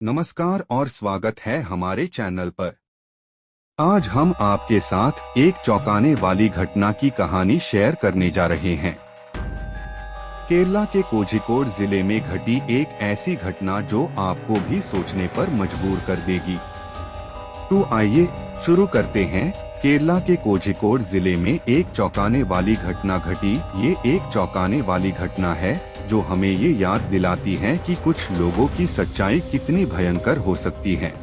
नमस्कार और स्वागत है हमारे चैनल पर। आज हम आपके साथ एक चौंकाने वाली घटना की कहानी शेयर करने जा रहे हैं। केरला के कोझिकोड जिले में घटी एक ऐसी घटना जो आपको भी सोचने पर मजबूर कर देगी। तो आइए शुरू करते हैं। केरला के कोझिकोड जिले में एक चौंकाने वाली घटना घटी। ये एक चौंकाने वाली घटना है जो हमें ये याद दिलाती है कि कुछ लोगों की सच्चाई कितनी भयंकर हो सकती है।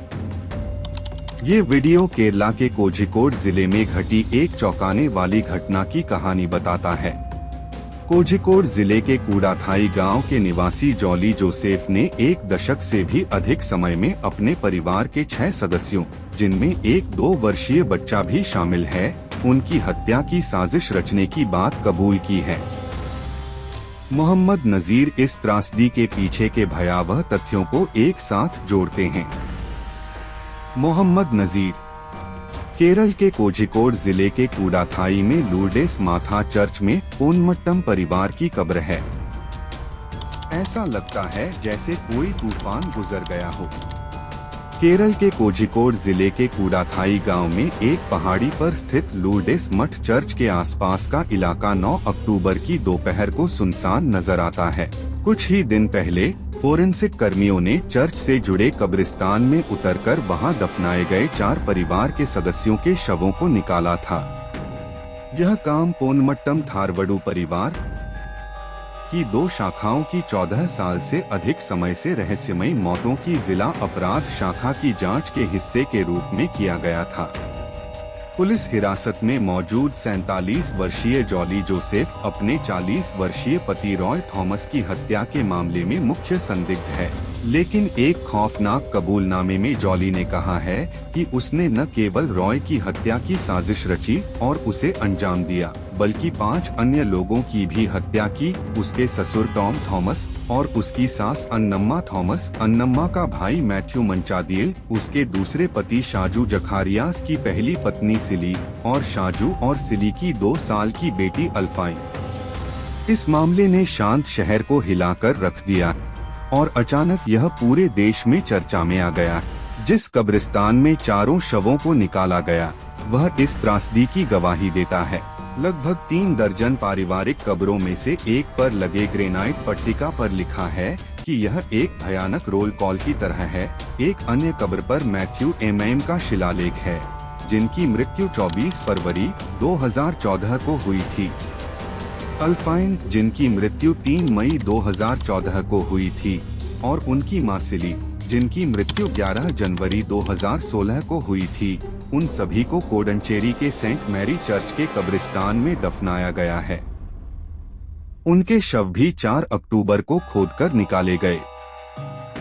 ये वीडियो केरला के कोझिकोड जिले में घटी एक चौंकाने वाली घटना की कहानी बताता है। कोझिकोड जिले के कूड़ाथाई गांव के निवासी जॉली जोसेफ ने एक दशक से भी अधिक समय में अपने परिवार के 6 सदस्यों, जिनमें एक 2 वर्षीय बच्चा भी शामिल है, उनकी हत्या की साजिश रचने की बात कबूल की है। मोहम्मद नजीर इस त्रासदी के पीछे के भयावह तथ्यों को एक साथ जोड़ते हैं। मोहम्मद नजीर केरल के कोझिकोड जिले के कूड़ाथाई में लूर्डेस माथा चर्च में पोनमट्टम परिवार की कब्र है। ऐसा लगता है जैसे कोई तूफान गुजर गया हो। केरल के कोझिकोड जिले के कूड़ाथाई गांव में एक पहाड़ी पर स्थित लूर्डेस मठ चर्च के आसपास का इलाका 9 अक्टूबर की दोपहर को सुनसान नजर आता है। कुछ ही दिन पहले फोरेंसिक कर्मियों ने चर्च से जुड़े कब्रिस्तान में उतरकर वहां दफनाए गए 4 परिवार के सदस्यों के शवों को निकाला था। यह काम पोनमट्टम थारवडू परिवार की 2 शाखाओं की 14 साल से अधिक समय से रहस्यमयी मौतों की जिला अपराध शाखा की जांच के हिस्से के रूप में किया गया था। पुलिस हिरासत में मौजूद 47 वर्षीय जॉली जोसेफ अपने 40 वर्षीय पति रॉय थॉमस की हत्या के मामले में मुख्य संदिग्ध है। लेकिन एक खौफनाक कबूलनामे में जॉली ने कहा है कि उसने न केवल रॉय की हत्या की साजिश रची और उसे अंजाम दिया, बल्कि 5 अन्य लोगों की भी हत्या की। उसके ससुर टॉम थॉमस और उसकी सास अन्नम्मा थॉमस, अन्नम्मा का भाई मैथ्यू मंचादियल, उसके दूसरे पति शाजू जखारियास की पहली पत्नी सिली और शाजू और सिली की 2 साल की बेटी अल्फाइन। इस मामले ने शांत शहर को हिलाकर रख दिया और अचानक यह पूरे देश में चर्चा में आ गया। जिस कब्रिस्तान में 4 शवों को निकाला गया वह इस त्रासदी की गवाही देता है। लगभग 3 दर्जन पारिवारिक कब्रों में से एक पर लगे ग्रेनाइट पट्टिका पर लिखा है कि यह एक भयानक रोल कॉल की तरह है। एक अन्य कब्र पर मैथ्यू एमएम का शिलालेख है, जिनकी मृत्यु 24 फरवरी 2014 को हुई थी। अल्फाइन, जिनकी मृत्यु 3 मई 2014 को हुई थी, और उनकी मां सिली, जिनकी मृत्यु 11 जनवरी 2016 को हुई थी। उन सभी को कोडंचेरी के सेंट मैरी चर्च के कब्रिस्तान में दफनाया गया है। उनके शव भी 4 अक्टूबर को खोदकर निकाले गए।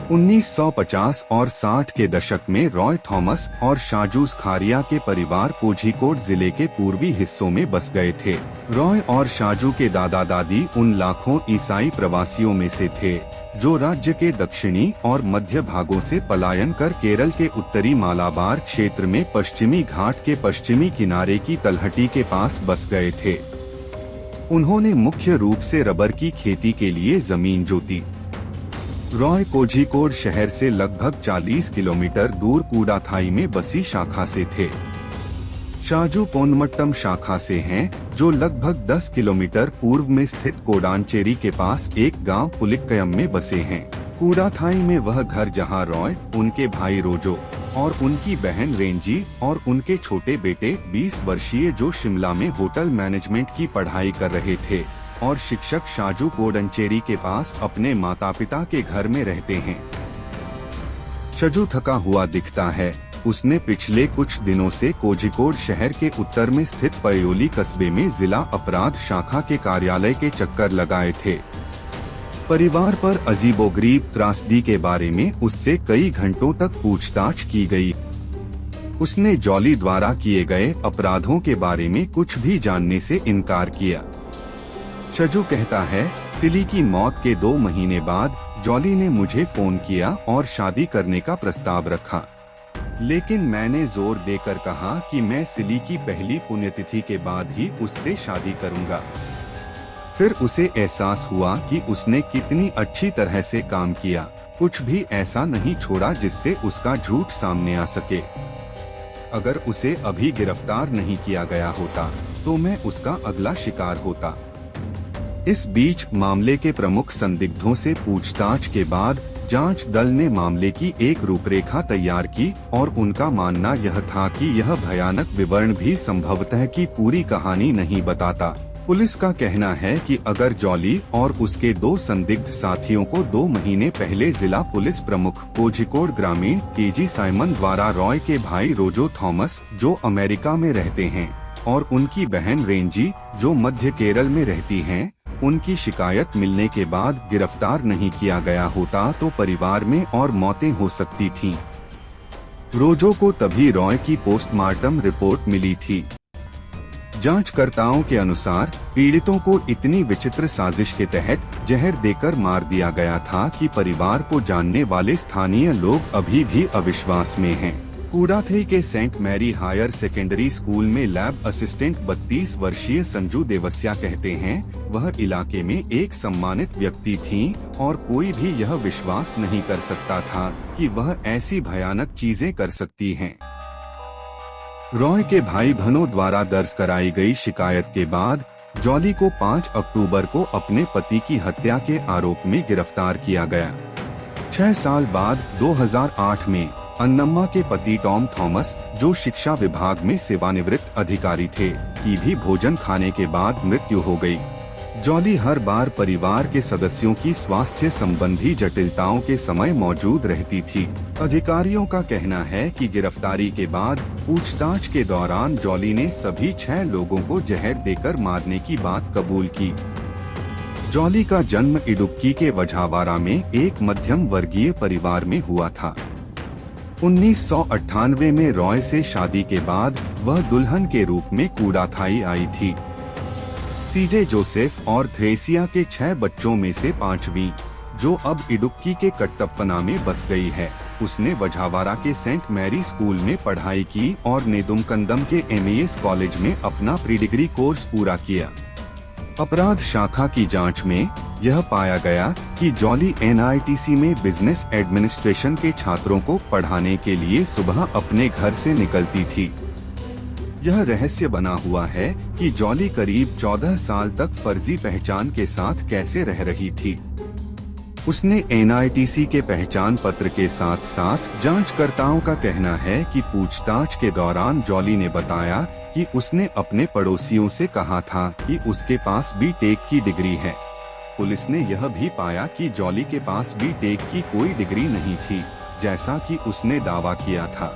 1950 और 60 के दशक में रॉय थॉमस और शाजू जखारिया के परिवार कोझिकोड जिले के पूर्वी हिस्सों में बस गए थे। रॉय और शाजू के दादा दादी उन लाखों ईसाई प्रवासियों में से थे जो राज्य के दक्षिणी और मध्य भागों से पलायन कर केरल के उत्तरी मालाबार क्षेत्र में पश्चिमी घाट के पश्चिमी किनारे की तलहटी के पास बस गए थे। उन्होंने मुख्य रूप से रबर की खेती के लिए जमीन जोती। रॉय कोझिकोड शहर से लगभग 40 किलोमीटर दूर कूड़ाथाई में बसी शाखा से थे। शाजू पोनमट्टम शाखा से हैं, जो लगभग 10 किलोमीटर पूर्व में स्थित कोडांचेरी के पास एक गांव पुलिक्कयम में बसे हैं। कूड़ाथाई में वह घर जहां रॉय, उनके भाई रोजो और उनकी बहन रेंजी और उनके छोटे बेटे 20 वर्षीय जो शिमला में होटल मैनेजमेंट की पढ़ाई कर रहे थे, और शिक्षक शाजू कोडंचेरी के पास अपने माता पिता के घर में रहते हैं। शाजू थका हुआ दिखता है। उसने पिछले कुछ दिनों से कोझिकोड शहर के उत्तर में स्थित पयोली कस्बे में जिला अपराध शाखा के कार्यालय के चक्कर लगाए थे। परिवार पर अजीबोगरीब त्रासदी के बारे में उससे कई घंटों तक पूछताछ की गई। उसने जॉली द्वारा किए गए अपराधों के बारे में कुछ भी जानने से इनकार किया। शाजू कहता है, सिली की मौत के 2 महीने बाद जॉली ने मुझे फोन किया और शादी करने का प्रस्ताव रखा, लेकिन मैंने जोर देकर कहा कि मैं सिली की पहली पुण्यतिथि के बाद ही उससे शादी करूंगा। फिर उसे एहसास हुआ कि उसने कितनी अच्छी तरह से काम किया। कुछ भी ऐसा नहीं छोड़ा जिससे उसका झूठ सामने आ सके। अगर उसे अभी गिरफ्तार नहीं किया गया होता तो मैं उसका अगला शिकार होता। इस बीच मामले के प्रमुख संदिग्धों से पूछताछ के बाद जांच दल ने मामले की एक रूपरेखा तैयार की और उनका मानना यह था कि यह भयानक विवरण भी संभवतः की पूरी कहानी नहीं बताता। पुलिस का कहना है कि अगर जॉली और उसके 2 संदिग्ध साथियों को 2 महीने पहले जिला पुलिस प्रमुख कोझिकोड ग्रामीण केजी साइमन द्वारा रॉय के भाई रोजो थॉमस जो अमेरिका में रहते हैं और उनकी बहन रेंजी जो मध्य केरल में रहती हैं, उनकी शिकायत मिलने के बाद गिरफ्तार नहीं किया गया होता तो परिवार में और मौतें हो सकती थीं। रोजो को तभी रॉय की पोस्टमार्टम रिपोर्ट मिली थी। जांचकर्ताओं के अनुसार पीड़ितों को इतनी विचित्र साजिश के तहत जहर देकर मार दिया गया था कि परिवार को जानने वाले स्थानीय लोग अभी भी अविश्वास में हैं। कूड़ाथई के Saint Mary Higher Secondary School में लैब असिस्टेंट 32 वर्षीय संजू देवस्या कहते हैं, वह इलाके में एक सम्मानित व्यक्ति थीं और कोई भी यह विश्वास नहीं कर सकता था कि वह ऐसी भयानक चीजें कर सकती हैं। रॉय के भाई भनो द्वारा दर्ज कराई गई शिकायत के बाद जॉली को 5 अक्टूबर को अपने पति की हत्या के आरोप में गिरफ्तार किया गया। 6 साल बाद 2008 में अन्नम्मा के पति टॉम थॉमस जो शिक्षा विभाग में सेवानिवृत्त अधिकारी थे की भी भोजन खाने के बाद मृत्यु हो गई। जॉली हर बार परिवार के सदस्यों की स्वास्थ्य संबंधी जटिलताओं के समय मौजूद रहती थी। अधिकारियों का कहना है कि गिरफ्तारी के बाद पूछताछ के दौरान जॉली ने सभी 6 लोगों को जहर देकर मारने की बात कबूल की। जॉली का जन्म इडुक्की के वझावारा में एक मध्यम वर्गीय परिवार में हुआ था। 1998 में रॉय से शादी के बाद वह दुल्हन के रूप में कूड़ाथाई आई थी। सीजे जोसेफ और थ्रेसिया के 6 बच्चों में से 5वीं, जो अब इडुक्की के कट्टप्पना में बस गई है, उसने वझावारा के सेंट मैरी स्कूल में पढ़ाई की और नेदुमकंदम के एमएएस कॉलेज में अपना प्री डिग्री कोर्स पूरा किया। अपराध शाखा की जांच में यह पाया गया कि जॉली एनआईटीसी में बिजनेस एडमिनिस्ट्रेशन के छात्रों को पढ़ाने के लिए सुबह अपने घर से निकलती थी। यह रहस्य बना हुआ है कि जॉली करीब 14 साल तक फर्जी पहचान के साथ कैसे रह रही थी। उसने एनआईटीसी के पहचान पत्र के साथ साथ जांचकर्ताओं का कहना है कि पूछताछ के दौरान जॉली ने बताया कि उसने अपने पड़ोसियों से कहा था कि उसके पास बी.टेक की डिग्री है। पुलिस ने यह भी पाया कि जॉली के पास बी.टेक की कोई डिग्री नहीं थी, जैसा कि उसने दावा किया था।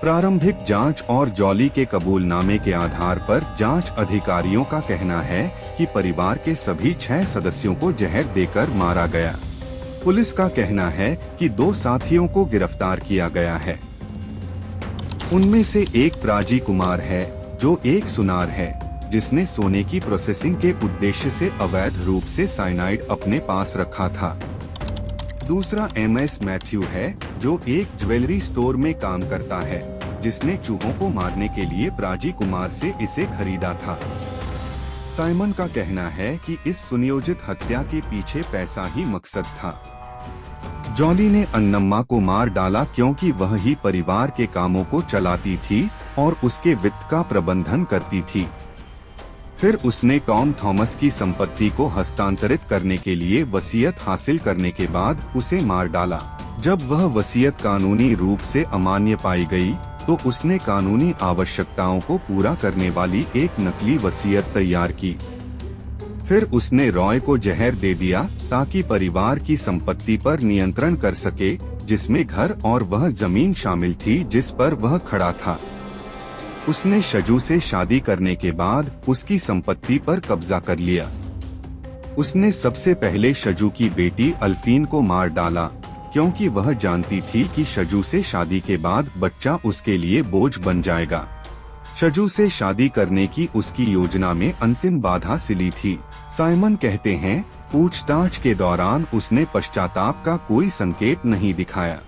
प्रारंभिक जांच और जॉली के कबूलनामे के आधार पर जांच अधिकारियों का कहना है कि परिवार के सभी 6 सदस्यों को जहर देकर मारा गया। पुलिस का कहना है कि 2 साथियों को गिरफ्तार किया गया है। उनमें से एक प्राजी कुमार है, जो एक सुनार है, जिसने सोने की प्रोसेसिंग के उद्देश्य से अवैध रूप से साइनाइड अपने पास रखा था। दूसरा एमएस मैथ्यू है, जो एक ज्वेलरी स्टोर में काम करता है, जिसने चूहों को मारने के लिए प्राजी कुमार से इसे खरीदा था। साइमन का कहना है कि इस सुनियोजित हत्या के पीछे पैसा ही मकसद था। जॉली ने अन्नम्मा को मार डाला क्योंकि वह ही परिवार के कामों को चलाती थी और उसके वित्त का प्रबंधन करती थी। फिर उसने टॉम थॉमस की संपत्ति को हस्तांतरित करने के लिए वसीयत हासिल करने के बाद उसे मार डाला। जब वह वसीयत कानूनी रूप से अमान्य पाई गई, तो उसने कानूनी आवश्यकताओं को पूरा करने वाली एक नकली वसीयत तैयार की। फिर उसने रॉय को जहर दे दिया ताकि परिवार की संपत्ति पर नियंत्रण कर सके, जिसमें घर और वह जमीन शामिल थी जिस पर वह खड़ा था। उसने शजू से शादी करने के बाद उसकी संपत्ति पर कब्जा कर लिया। उसने सबसे पहले शजू की बेटी अल्फीन को मार डाला, क्योंकि वह जानती थी कि शजू से शादी के बाद बच्चा उसके लिए बोझ बन जाएगा। शजू से शादी करने की उसकी योजना में अंतिम बाधा सिली थी। साइमन कहते हैं, पूछताछ के दौरान उसने पश्चाताप का कोई संकेत नहीं दिखाया।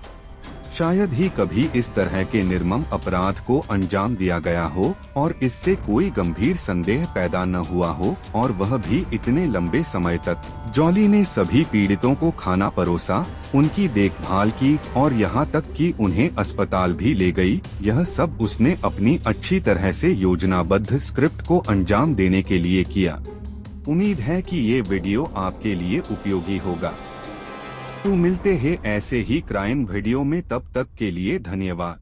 शायद ही कभी इस तरह के निर्मम अपराध को अंजाम दिया गया हो और इससे कोई गंभीर संदेह पैदा न हुआ हो, और वह भी इतने लंबे समय तक। जॉली ने सभी पीड़ितों को खाना परोसा, उनकी देखभाल की और यहाँ तक कि उन्हें अस्पताल भी ले गई। यह सब उसने अपनी अच्छी तरह से योजनाबद्ध स्क्रिप्ट को अंजाम देने के लिए किया। उम्मीद है कि ये वीडियो आपके लिए उपयोगी होगा। तो मिलते हैं ऐसे ही क्राइम वीडियो में, तब तक के लिए धन्यवाद।